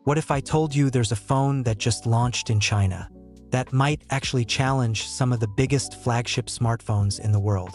What if I told you there's a phone that just launched in China that might actually challenge some of the biggest flagship smartphones in the world,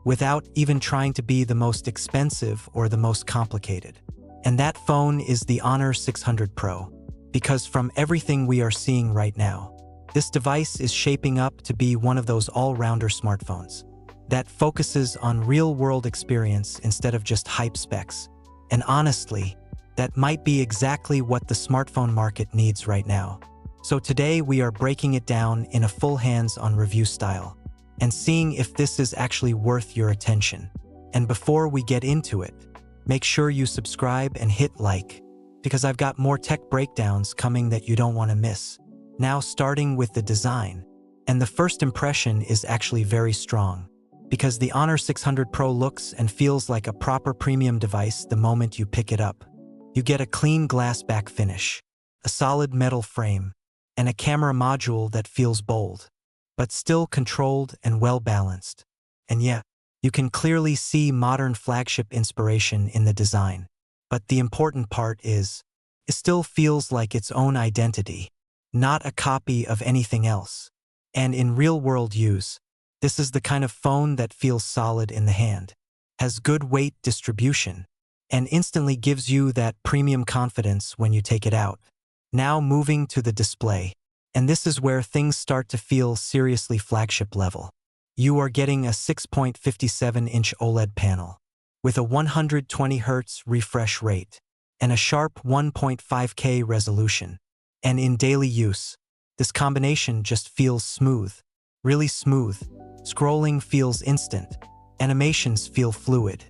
without even trying to be the most expensive or the most complicated? And that phone is the Honor 600 Pro. Because from everything we are seeing right now, this device is shaping up to be one of those all-rounder smartphones that focuses on real-world experience instead of just hype specs. And honestly, that might be exactly what the smartphone market needs right now. So today we are breaking it down in a full hands-on review style and seeing if this is actually worth your attention. And before we get into it, make sure you subscribe and hit like, because I've got more tech breakdowns coming that you don't want to miss. Now starting with the design. And the first impression is actually very strong, because the Honor 600 Pro looks and feels like a proper premium device the moment you pick it up. You get a clean glass back finish, a solid metal frame, and a camera module that feels bold, but still controlled and well-balanced. And yet, you can clearly see modern flagship inspiration in the design. But the important part is, it still feels like its own identity, not a copy of anything else. And in real-world use, this is the kind of phone that feels solid in the hand, has good weight distribution, and instantly gives you that premium confidence when you take it out. Now moving to the display. And this is where things start to feel seriously flagship level. You are getting a 6.57-inch OLED panel with a 120 Hz refresh rate and a sharp 1.5K resolution. And in daily use, this combination just feels smooth, really smooth. Scrolling feels instant, animations feel fluid,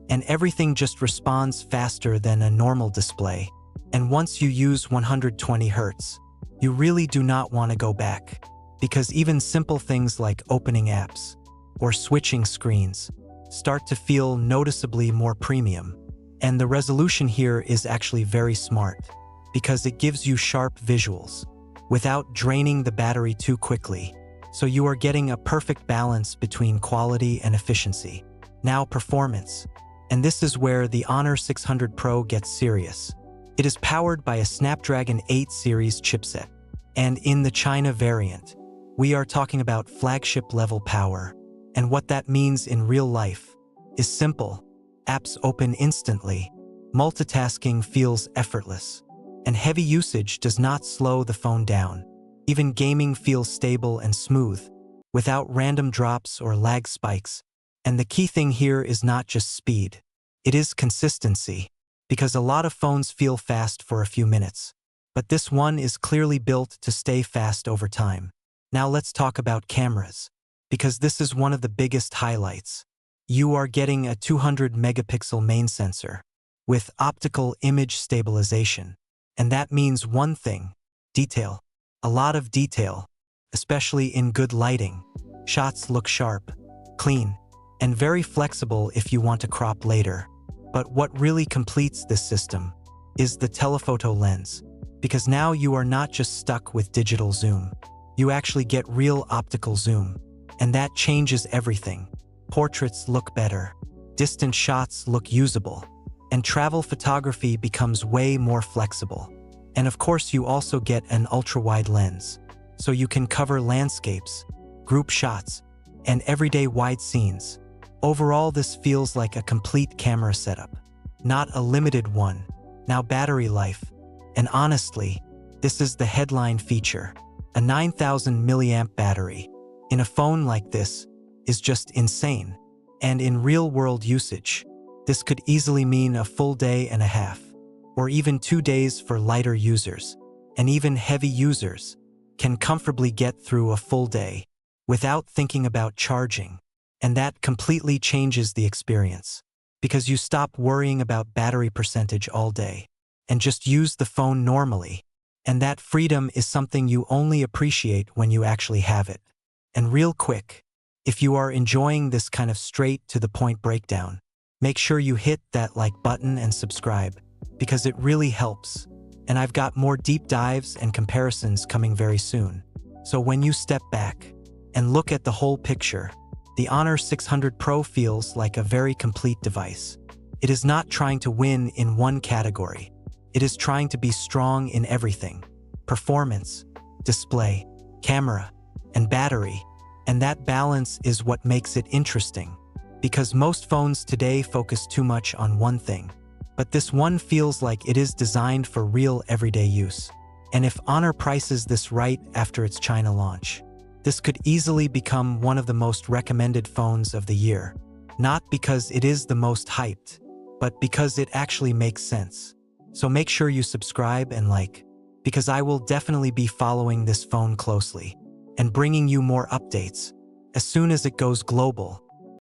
and everything just responds faster than a normal display. And once you use 120 Hz, you really do not want to go back, because even simple things like opening apps or switching screens start to feel noticeably more premium. And the resolution here is actually very smart, because it gives you sharp visuals without draining the battery too quickly. So you are getting a perfect balance between quality and efficiency. Now performance. And this is where the Honor 600 Pro gets serious. It is powered by a Snapdragon 8 series chipset. And in the China variant, we are talking about flagship-level power. And what that means in real life is simple. Apps open instantly, multitasking feels effortless, and heavy usage does not slow the phone down. Even gaming feels stable and smooth, without random drops or lag spikes. And the key thing here is not just speed, it is consistency, because a lot of phones feel fast for a few minutes, but this one is clearly built to stay fast over time. Now let's talk about cameras, because this is one of the biggest highlights. You are getting a 200 megapixel main sensor with optical image stabilization. And that means one thing: detail. A lot of detail, especially in good lighting. Shots look sharp, clean, and very flexible if you want to crop later. But what really completes this system is the telephoto lens, because now you are not just stuck with digital zoom. You actually get real optical zoom, and that changes everything. Portraits look better, distant shots look usable, and travel photography becomes way more flexible. And of course, you also get an ultrawide lens, so you can cover landscapes, group shots, and everyday wide scenes. Overall, this feels like a complete camera setup, not a limited one. Now battery life. And honestly, this is the headline feature. A 9,000 milliamp battery in a phone like this is just insane. And in real-world usage, this could easily mean a full day and a half, or even 2 days for lighter users. And even heavy users can comfortably get through a full day without thinking about charging. And that completely changes the experience, because you stop worrying about battery percentage all day and just use the phone normally. And that freedom is something you only appreciate when you actually have it. And real quick, if you are enjoying this kind of straight-to-the-point breakdown, make sure you hit that like button and subscribe, because it really helps. And I've got more deep dives and comparisons coming very soon. So when you step back and look at the whole picture, the Honor 600 Pro feels like a very complete device. It is not trying to win in one category. It is trying to be strong in everything: performance, display, camera, and battery. And that balance is what makes it interesting, because most phones today focus too much on one thing. But this one feels like it is designed for real everyday use. And if Honor prices this right after its China launch, this could easily become one of the most recommended phones of the year. Not because it is the most hyped, but because it actually makes sense. So make sure you subscribe and like, because I will definitely be following this phone closely and bringing you more updates as soon as it goes global.